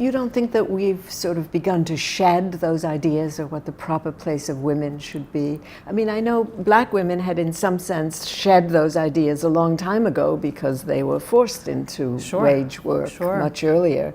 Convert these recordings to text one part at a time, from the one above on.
you don't think that we've sort of begun to shed those ideas of what the proper place of women should be? I mean, I know black women had in some sense shed those ideas a long time ago because they were forced into wage work much earlier.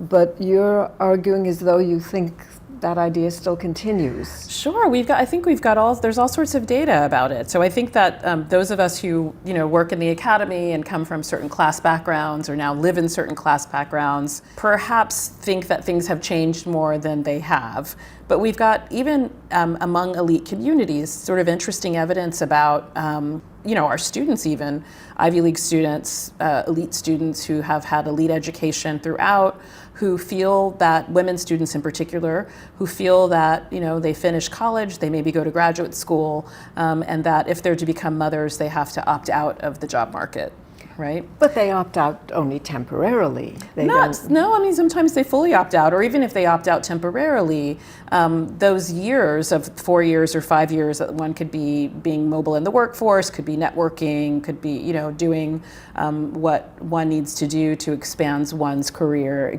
But you're arguing as though you think that idea still continues. Sure, there's all sorts of data about it. So I think that those of us who, work in the academy and come from certain class backgrounds or now live in certain class backgrounds, perhaps think that things have changed more than they have. But we've got, even among elite communities, sort of interesting evidence about our students, even Ivy League students, elite students who have had elite education throughout, who feel that, women students in particular, who feel that they finish college, they maybe go to graduate school, and that if they're to become mothers, they have to opt out of the job market. Right? But they opt out only temporarily. No, I mean, sometimes they fully opt out, or even if they opt out temporarily, those years of 4 years or 5 years that one could be being mobile in the workforce, could be networking, could be, doing what one needs to do to extend one's career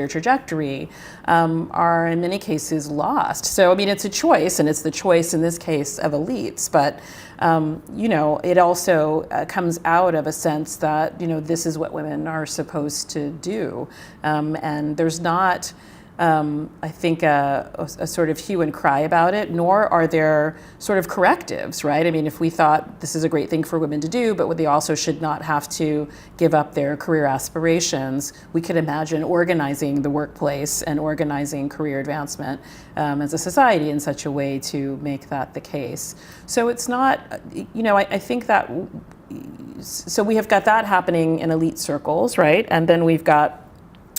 trajectory, are in many cases lost. So, I mean, it's a choice, and it's the choice in this case of elites, but it also comes out of a sense that, this is what women are supposed to do. And there's not, I think, a sort of hue and cry about it, nor are there sort of correctives, right? I mean, if we thought this is a great thing for women to do, but they also should not have to give up their career aspirations, we could imagine organizing the workplace and organizing career advancement as a society in such a way to make that the case. So it's not, I think that, so we have got that happening in elite circles, right? And then we've got,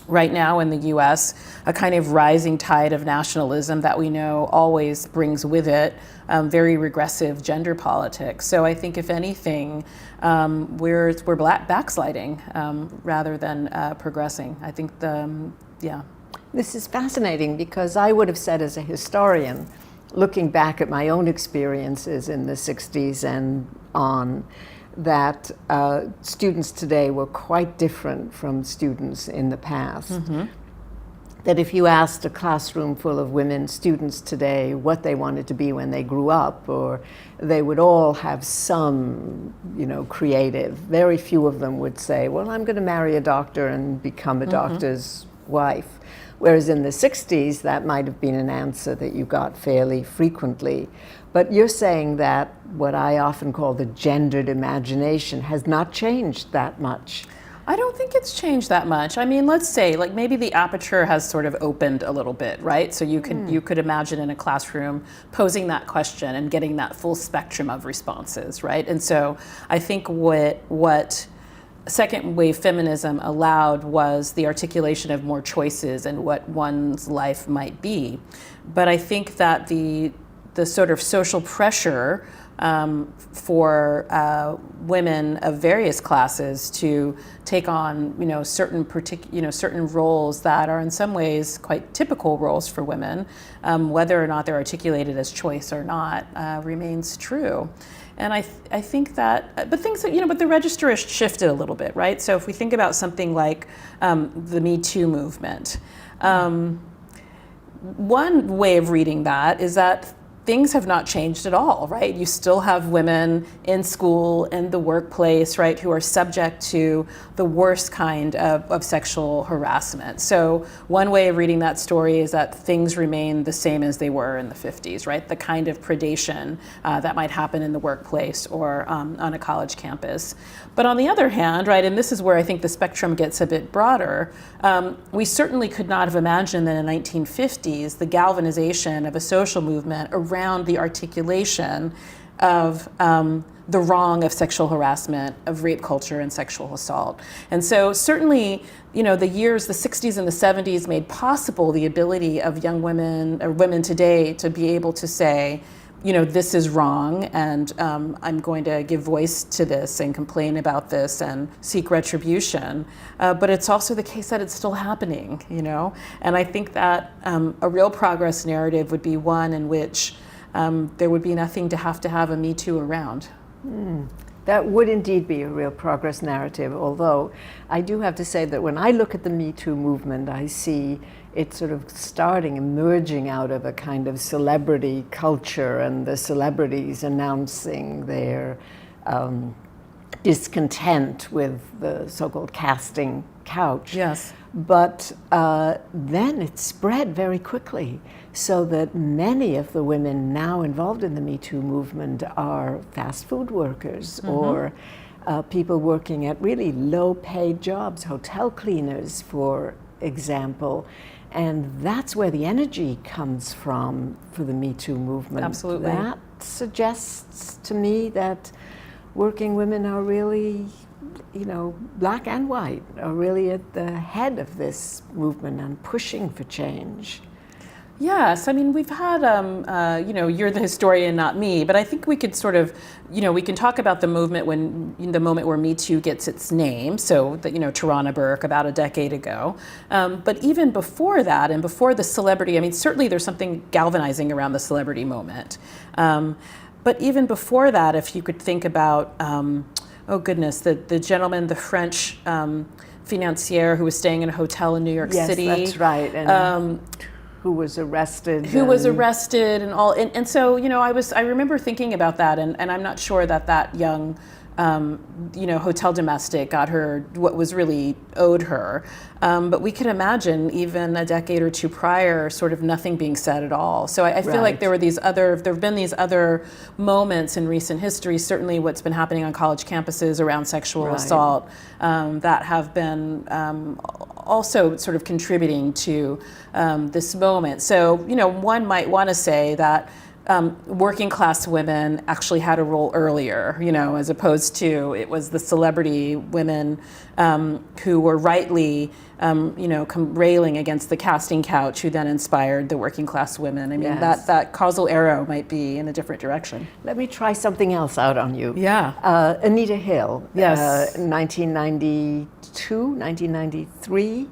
right now in the US, a kind of rising tide of nationalism that we know always brings with it very regressive gender politics. So I think, if anything, we're backsliding rather than progressing. I think This is fascinating, because I would have said, as a historian, looking back at my own experiences in the 60s and on, that students today were quite different from students in the past. Mm-hmm. That if you asked a classroom full of women students today what they wanted to be when they grew up, or they would all have some, creative. Very few of them would say, well, I'm going to marry a doctor and become a doctor's wife. Whereas in the 60s, that might have been an answer that you got fairly frequently. But you're saying that what I often call the gendered imagination has not changed that much. I don't think it's changed that much. I mean, let's say, maybe the aperture has sort of opened a little bit, right? So you could imagine in a classroom posing that question and getting that full spectrum of responses, right? And so I think what second wave feminism allowed was the articulation of more choices and what one's life might be. But I think that the sort of social pressure for women of various classes to take on, certain roles that are in some ways quite typical roles for women, whether or not they're articulated as choice or not, remains true. And I think that, but the register has shifted a little bit, right? So if we think about something like the Me Too movement, one way of reading that is that things have not changed at all, right? You still have women in school, in the workplace, right, who are subject to the worst kind of sexual harassment. So one way of reading that story is that things remain the same as they were in the 50s, right? The kind of predation that might happen in the workplace or on a college campus. But on the other hand, right, and this is where I think the spectrum gets a bit broader, we certainly could not have imagined that in the 1950s, the galvanization of a social movement around the articulation of the wrong of sexual harassment, of rape culture and sexual assault. And so certainly, the 60s and the 70s made possible the ability of young women or women today to be able to say, this is wrong, and I'm going to give voice to this and complain about this and seek retribution. But it's also the case that it's still happening, And I think that a real progress narrative would be one in which there would be nothing to have a Me Too around. That would indeed be a real progress narrative, although I do have to say that when I look at the Me Too movement, I see it sort of emerging out of a kind of celebrity culture, and the celebrities announcing their discontent with the so-called casting couch. Yes. But then it spread very quickly, so that many of the women now involved in the Me Too movement are fast food workers, or people working at really low-paid jobs, hotel cleaners, for example. And that's where the energy comes from for the Me Too movement. Absolutely. That suggests to me that working women are really, black and white, are really at the head of this movement and pushing for change. Yes, I mean, we've had, you're the historian, not me, but I think we could sort of, we can talk about the movement the moment where Me Too gets its name, so that, Tarana Burke about a decade ago. But even before that, and before the celebrity, I mean, certainly there's something galvanizing around the celebrity moment. But even before that, if you could think about, the gentleman, the French financier who was staying in a hotel in New York City. Yes, that's right. And who was arrested. And all. And so, I remember thinking about that, and I'm not sure that young, hotel domestic got her what was really owed her. But we could imagine even a decade or two prior, sort of nothing being said at all. So I feel like there have been these other moments in recent history, certainly what's been happening on college campuses around sexual assault, that have been also sort of contributing to this moment. So, one might want to say that working class women actually had a role earlier, as opposed to it was the celebrity women who were rightly, railing against the casting couch, who then inspired the working class women. I mean, that causal arrow might be in a different direction. Let me try something else out on you. Yeah. Anita Hill, yes. 1992, 1993,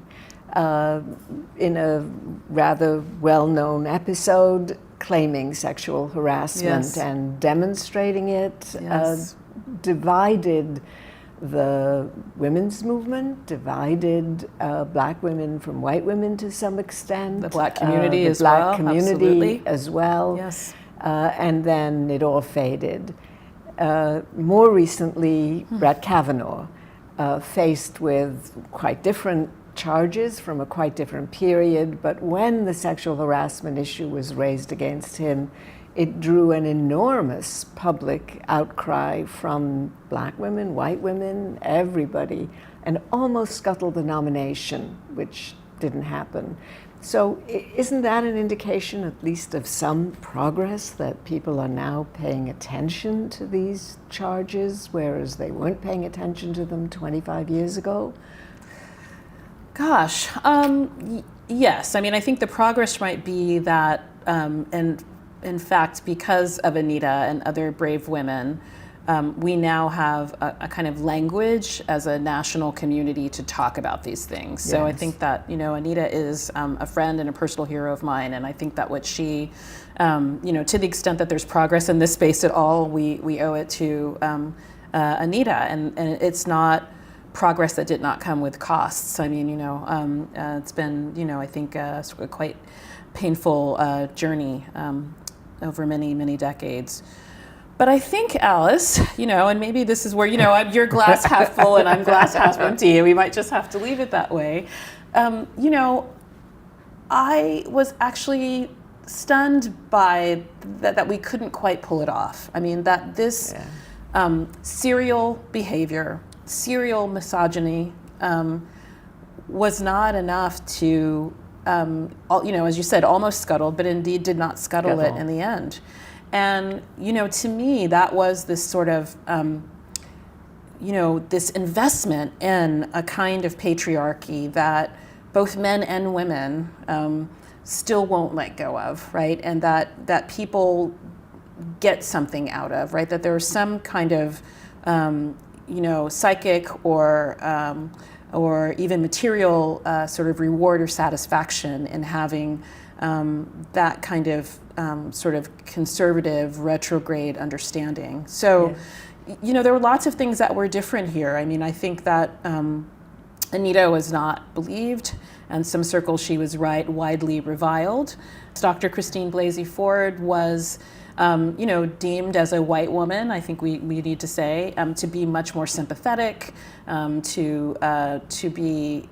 in a rather well-known episode, claiming sexual harassment and demonstrating it, divided the women's movement, divided black women from white women to some extent. The black community as well. The black community Absolutely. As well. Yes. And then it all faded. More recently, Brett Kavanaugh, faced with quite different charges from a quite different period, but when the sexual harassment issue was raised against him, it drew an enormous public outcry from black women, white women, everybody, and almost scuttled the nomination, which didn't happen. So isn't that an indication, at least, of some progress, that people are now paying attention to these charges, whereas they weren't paying attention to them 25 years ago? Gosh, yes. I mean, I think the progress might be that, and in fact, because of Anita and other brave women, we now have a kind of language as a national community to talk about these things. So I think that, Anita is a friend and a personal hero of mine, and I think that what she, to the extent that there's progress in this space at all, we owe it to Anita, and it's not progress that did not come with costs. I mean, it's been, I think, a quite painful journey over many, many decades. But I think, Alice, and maybe this is where, you're glass half full and I'm glass half empty, and we might just have to leave it that way. I was actually stunned by that we couldn't quite pull it off. I mean, that this serial behavior, serial misogyny, was not enough to, as you said, almost scuttled, but indeed did not scuttle it in the end. And, to me, that was this sort of, this investment in a kind of patriarchy that both men and women still won't let go of, right? And that people get something out of, right? That there's some kind of, psychic or even material sort of reward or satisfaction in having that kind of sort of conservative retrograde understanding. So, there were lots of things that were different here. I mean, I think that Anita was not believed, and some circles she was widely reviled. Dr. Christine Blasey Ford was, deemed as a white woman, I think we need to say, to be much more sympathetic, to be,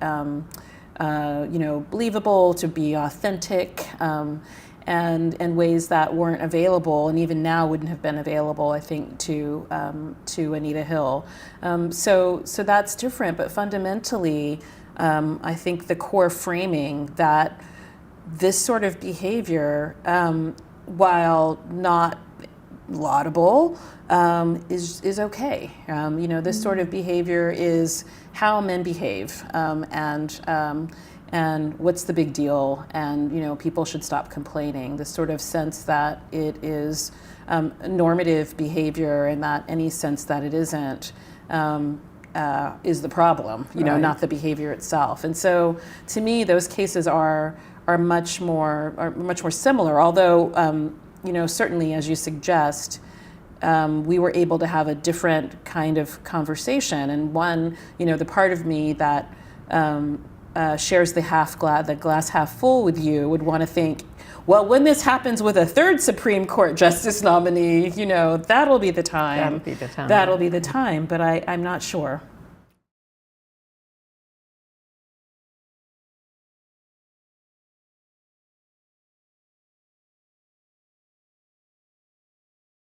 believable, to be authentic, and ways that weren't available, and even now wouldn't have been available, I think, to Anita Hill. So that's different, but fundamentally, I think the core framing that this sort of behavior, while not laudable, is okay. This sort of behavior is how men behave, and what's the big deal, and people should stop complaining. This sort of sense that it is normative behavior, and that any sense that it isn't is the problem, Right. not the behavior itself. And so, to me, those cases are much more similar. Although, certainly, as you suggest, we were able to have a different kind of conversation. And one, the part of me that shares the glass half full with you would want to think, well, when this happens with a third Supreme Court justice nominee, that'll be the time. That'll be the time. That'll be the time. But I'm not sure.